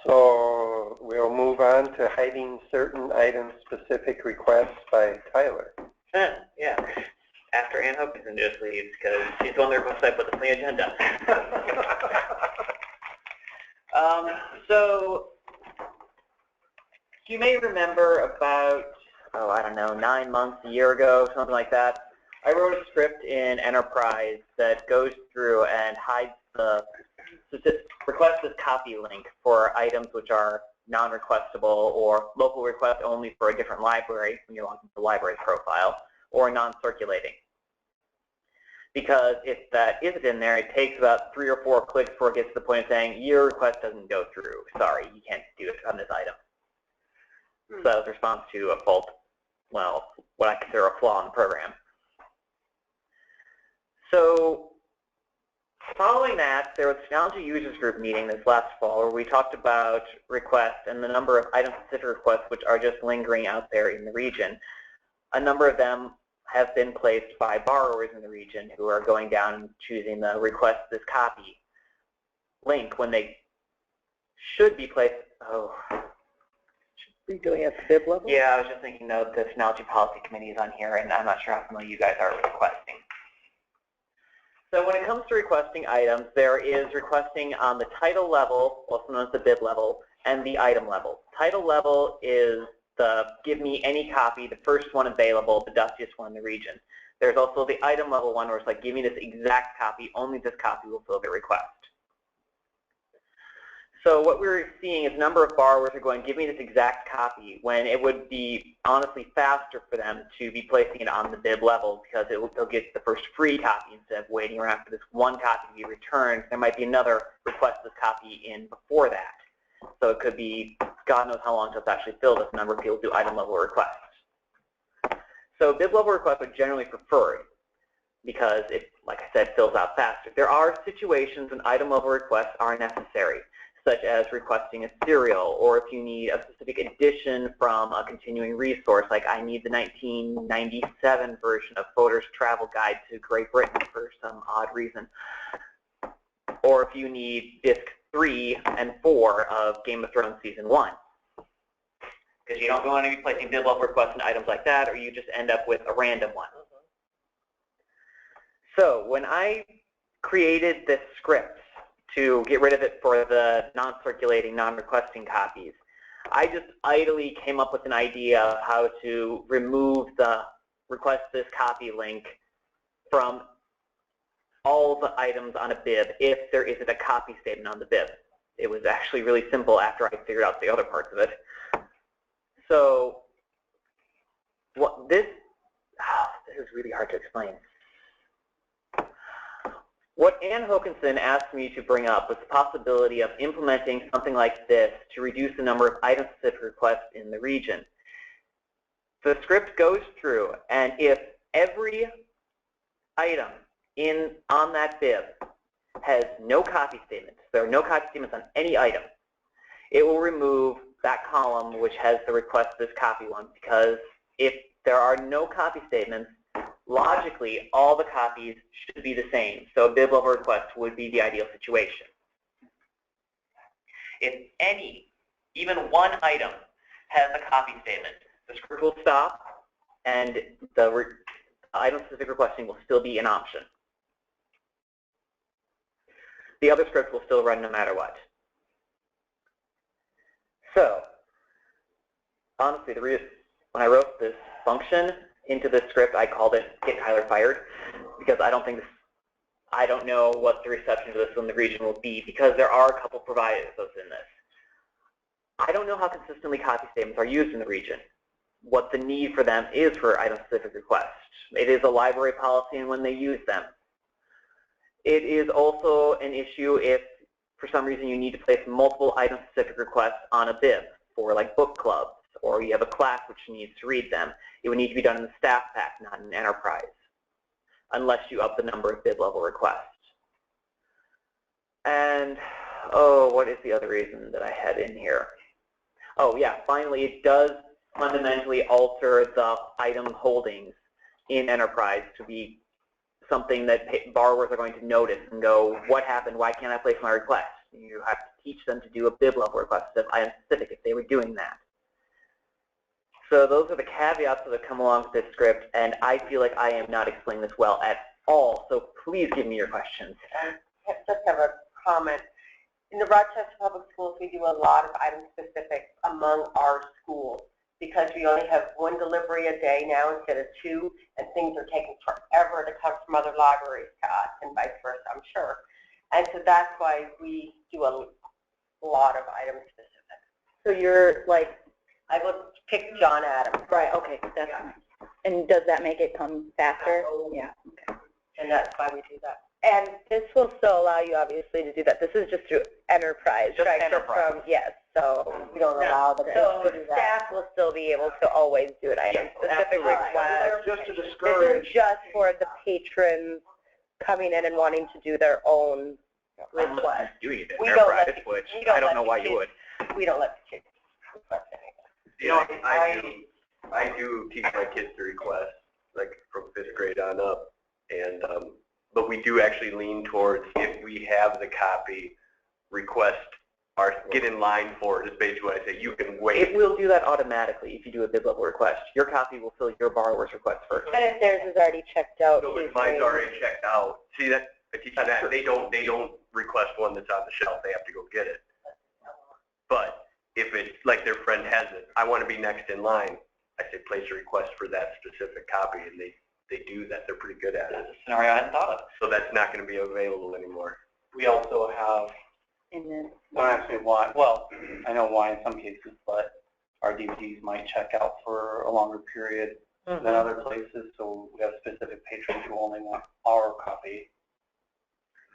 So we'll move on to hiding certain item-specific requests by Tyler. Yeah, after Ann Hokinson just leaves, because she's the one that requests I put this on the agenda. So you may remember about, I don't know, 9 months, a year ago, something like that, I wrote a script in Enterprise that goes through and hides the request this copy link for items which are non-requestable or local request only for a different library when you log into the library's profile, or non-circulating. Because if that isn't in there, it takes about 3 or 4 clicks before it gets to the point of saying, your request doesn't go through. Sorry, you can't do it on this item. So that was a response to a fault, well, what I consider a flaw in the program. So following that, there was a Technology Users Group meeting this last fall where we talked about requests and the number of item-specific requests which are just lingering out there in the region. A number of them have been placed by borrowers in the region who are going down and choosing the request this copy link when they should be placed. Oh, should be doing it at the bib level? Yeah, I was just thinking, no, the Technology Policy Committee is on here, and I'm not sure how familiar you guys are with requesting. So when it comes to requesting items, there is requesting on the title level, also known as the bib level, and the item level. Title level is the give me any copy, the first one available, the dustiest one in the region. There's also the item level one where it's like, give me this exact copy, only this copy will fill the request. So what we're seeing is a number of borrowers are going, give me this exact copy, when it would be honestly faster for them to be placing it on the bib level because they'll get the first free copy instead of waiting around for this one copy to be returned. There might be another request this copy in before that. So it could be, God knows how long until it's actually filled if a number of people do item level requests. So bib level requests are generally preferred because it, like I said, fills out faster. There are situations when item level requests are necessary, such as requesting a serial, or if you need a specific edition from a continuing resource, like I need the 1997 version of Fodor's Travel Guide to Great Britain for some odd reason. Or if you need disc 3 and 4 of Game of Thrones Season 1. Because you don't want to be placing bib level requests in items like that, or you just end up with a random one. So when I created this script to get rid of it for the non-circulating, non-requesting copies, I just idly came up with an idea of how to remove the request this copy link from all the items on a bib if there isn't a copy statement on the bib. It was actually really simple after I figured out the other parts of it. So what this is really hard to explain. What Ann Hokinson asked me to bring up was the possibility of implementing something like this to reduce the number of item-specific requests in the region. The script goes through, and if every item on that bib has no copy statements, there are no copy statements on any item, it will remove that column which has the request this copy one, because if there are no copy statements, logically all the copies should be the same. So a bib level request would be the ideal situation. If even one item has a copy statement, the script will stop and the item-specific requesting will still be an option. The other script will still run no matter what. So, honestly, when I wrote this function into this script, I called it "Get Tyler Fired," because I don't know what the reception to this in the region will be, because there are a couple providers in this. I don't know how consistently copy statements are used in the region, what the need for them is for item-specific requests. It is a library policy and when they use them. It is also an issue if, for some reason, you need to place multiple item-specific requests on a bib for like book clubs, or you have a class which needs to read them. It would need to be done in the staff pack, not in Enterprise, unless you up the number of bib level requests. And, oh, what is the other reason that I had in here? Oh, yeah, finally, it does fundamentally alter the item holdings in Enterprise to be something that borrowers are going to notice and go, what happened? Why can't I place my request? You have to teach them to do a bib level request of item specific if they were doing that. So those are the caveats that come along with this script, and I feel like I am not explaining this well at all, so please give me your questions. I just have a comment. In the Rochester Public Schools, we do a lot of item specific among our schools because we only have one delivery a day now instead of two, and things are taking forever to come from other libraries to us and vice versa, I'm sure. And so that's why we do a lot of item specific. So you're like, I would pick John Adams. right, okay, that's fine. And does that make it come faster? Yeah, okay. And that's why we do that. And this will still allow you, obviously, to do that. This is just through enterprise, Just right? enterprise. Just from, yes, so We don't allow the so kids to do that. staff will still be able to always do it. Item-specific absolutely. requests. Just to This discourage, is just for the patrons coming in and wanting to do their own request. Doing it in We don't let enterprise, the- which we don't I don't let know the why you kids- would. We don't let the kids request anything. You know, I do teach my kids to request, like from 5th grade on up, and but we do actually lean towards, if we have the copy, request or get in line for it. Is basically what I say. You can wait. It will do that automatically if you do a bib level request. Your copy will fill your borrower's request first. And if theirs is already checked out, No, but mine's already checked out. See that? I teach them that. They don't request one that's on the shelf. They have to go get it. But if it's like their friend has it, I want to be next in line. I say place a request for that specific copy, and they do that. They're pretty good at it. That's a scenario I hadn't thought of. So that's not going to be available anymore. We also have, and then don't ask me why, well, I know why in some cases, but our DVDs might check out for a longer period than other places, so we have specific patrons who only want our copy.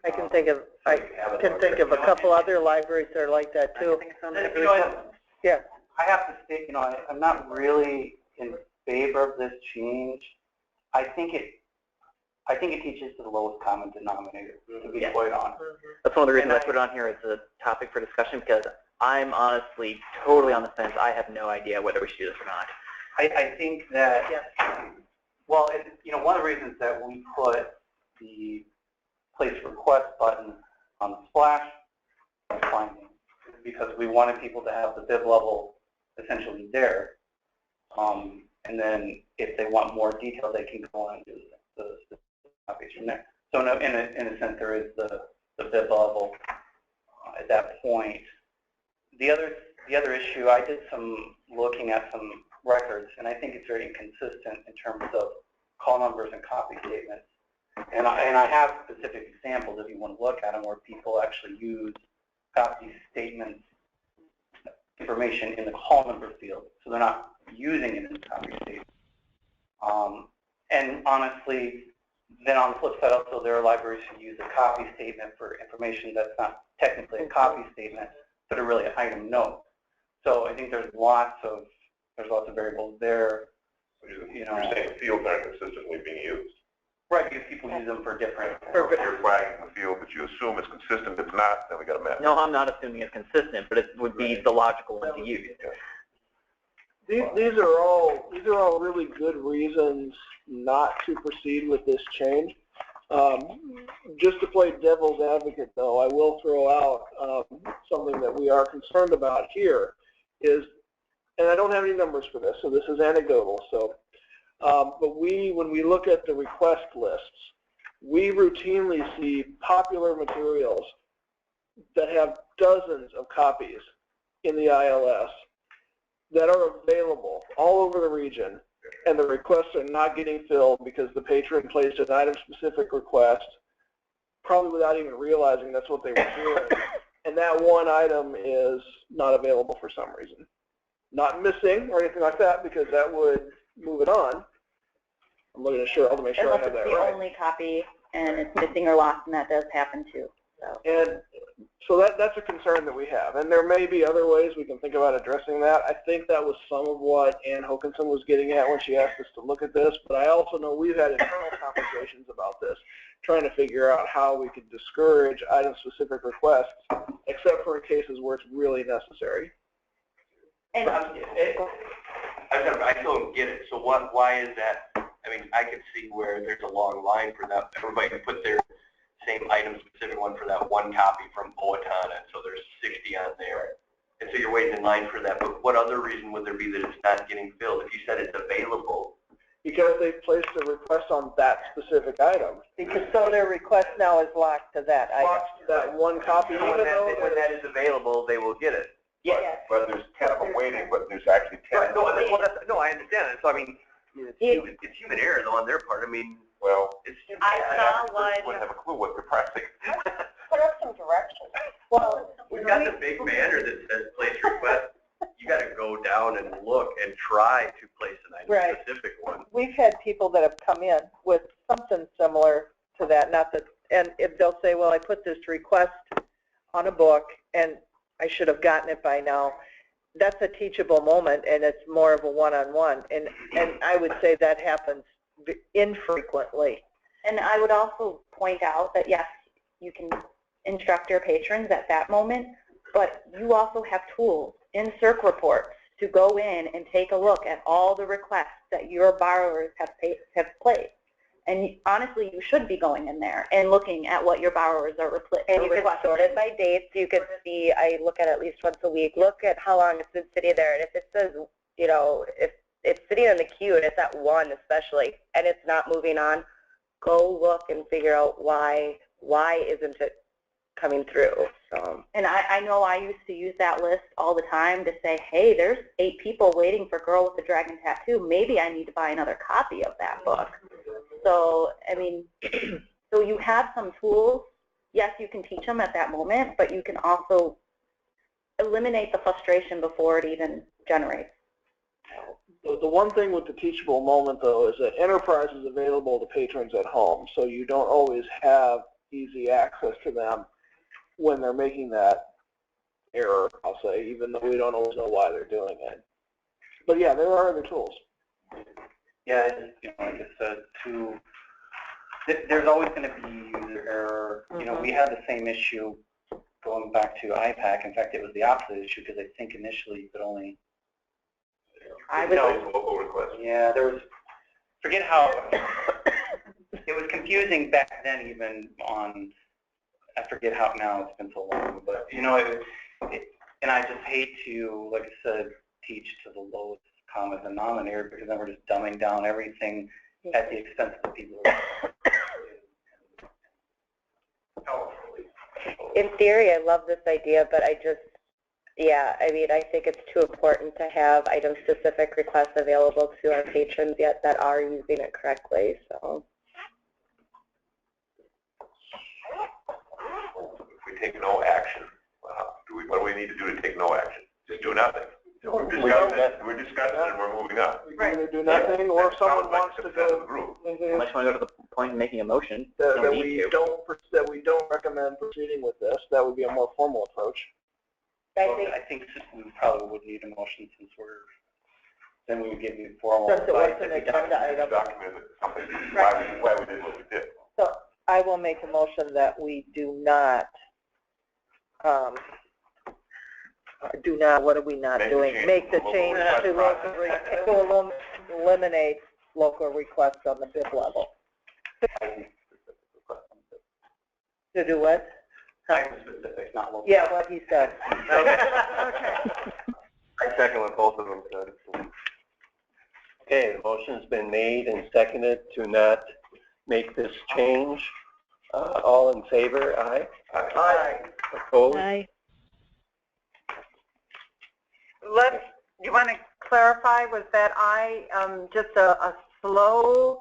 I can think of a couple other libraries that are like that too. Yeah. I have to state, I'm not really in favor of this change. I think it teaches to the lowest common denominator, to be quite honest. That's one of the reasons I put it on here as a topic for discussion, because I'm honestly totally on the fence. I have no idea whether we should do this or not. I think that, well, one of the reasons that we put the place request button on the splash finding is because we wanted people to have the bib level essentially there. And then if they want more detail, they can go on and do the copies from there. So no, in a sense, there is the bib level at that point. The other issue, I did some looking at some records, and I think it's very inconsistent in terms of call numbers and copy statements. And I have specific examples if you want to look at them where people actually use copy statements information in the call number field, so they're not using it in the copy statement. And honestly, then on the flip side also, there are libraries who use a copy statement for information that's not technically a copy statement, but are really an item note. So I think there's lots of variables there. You're saying fields aren't consistently being used. Right, because people use them for different. You're flagging the field, but you assume it's consistent. If not, then we got a mess. No, I'm not assuming it's consistent, but it would be the logical one to use. These are all really good reasons not to proceed with this change. Just to play devil's advocate, though, I will throw out something that we are concerned about here is, and I don't have any numbers for this, so this is anecdotal. So, but when we look at the request lists, we routinely see popular materials that have dozens of copies in the ILS that are available all over the region, and the requests are not getting filled because the patron placed an item-specific request, probably without even realizing that's what they were doing, and that one item is not available for some reason. Not missing or anything like that, because that would move it on. I'm looking at Cheryl to make sure I have that right. Unless it's the only copy and it's missing or lost, and that does happen too. So. And so that's a concern that we have, and there may be other ways we can think about addressing that. I think that was some of what Ann Hokinson was getting at when she asked us to look at this, but I also know we've had internal conversations about this, trying to figure out how we could discourage item-specific requests, except for in cases where it's really necessary. And I don't get it. So why is that? I mean, I could see where there's a long line for that. Everybody can put their same item-specific one for that one copy from Owatonna, so there's 60 on there. And so you're waiting in line for that, but what other reason would there be that it's not getting filled? If you said it's available. Because they placed a request on that specific item. Because so their request now is locked to that item. Locked to that one copy, So even though when that is available, they will get it. Yes. But there's 10 of them waiting, but there's actually 10. Right, no, I understand that. So, I mean, it's human error, though, on their part. I mean, Well, it's I saw one. wouldn't have a clue what they're pressing. Put up some directions. Well, we've got the big banner that says place request. You got to go down and look and try to place an Right. item-specific one. we've had people that have come in with something similar to that, not that, and if they'll say, well, I put this request on a book and I should have gotten it by now. That's a teachable moment, and it's more of a one-on-one, and I would say that happens infrequently. And I would also point out that, yes, you can instruct your patrons at that moment, but you also have tools in SERC reports to go in and take a look at all the requests that your borrowers have placed. And honestly, you should be going in there and looking at what your borrowers are requesting. And you can sort it by dates. You can see, I look at least once a week, look at how long it's been sitting there. And if it says, you know, if it's sitting in the queue and it's at 1 especially, and it's not moving on, go look and figure out why isn't it coming through. So. And I know I used to use that list all the time to say, hey, there's 8 people waiting for Girl with the Dragon Tattoo. Maybe I need to buy another copy of that book. So, I mean, so you have some tools. Yes, you can teach them at that moment, but you can also eliminate the frustration before it even generates. The one thing with the teachable moment, though, is that Enterprise is available to patrons at home, so you don't always have easy access to them when they're making that error, I'll say, even though we don't always know why they're doing it. But yeah, there are other tools. Yeah, you know, like I said, there's always going to be user error. You know, we had the same issue going back to IPAC. In fact, it was the opposite issue because I think initially you could only. Local request. Yeah, there was. Forget how it was confusing back then. Even on, I forget how now. It's been so long, but you know, and I just hate to, like I said, teach to the lowest common denominator, because then we're just dumbing down everything at the expense of the people who are. In theory, I love this idea, but I just, yeah, I mean, I think it's too important to have item-specific requests available to our patrons yet that are using it correctly. So. If we take no action, what do we need to do to take no action? Just do nothing. We're discussing it and we're moving on. We can either do nothing, or if someone wants to go. Unless you want to go to the point of making a motion. That we don't recommend proceeding with this. That would be a more formal approach. I think we probably would need a motion since then we would give you formal Since it was advice. an agenda item. Document something, why we did what we did. So I will make a motion that we do not, what are we not doing? Make the change to eliminate local requests on the bid level. To do what? Item specific, not local. Yeah, what he said. Okay. I second what both of them said. Okay, the motion's been made and seconded to not make this change. All in favor, aye? Aye. Opposed? Aye. You want to clarify, was that just a slow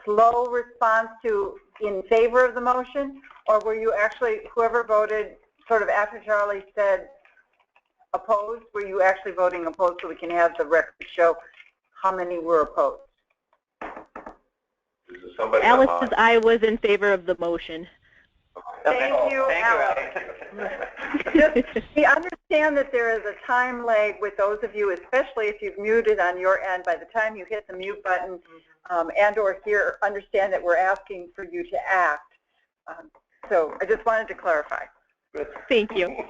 slow response to in favor of the motion, or were you actually, whoever voted sort of after Charlie said opposed, were you actually voting opposed so we can have the record show how many were opposed? Alice says I was in favor of the motion. Thank you, Alice. We understand that there is a time lag with those of you, especially if you've muted on your end. By the time you hit the mute button and or here, understand that we're asking for you to act. So I just wanted to clarify. Good. Thank you.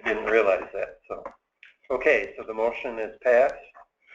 I didn't realize that. So, okay, so the motion is passed.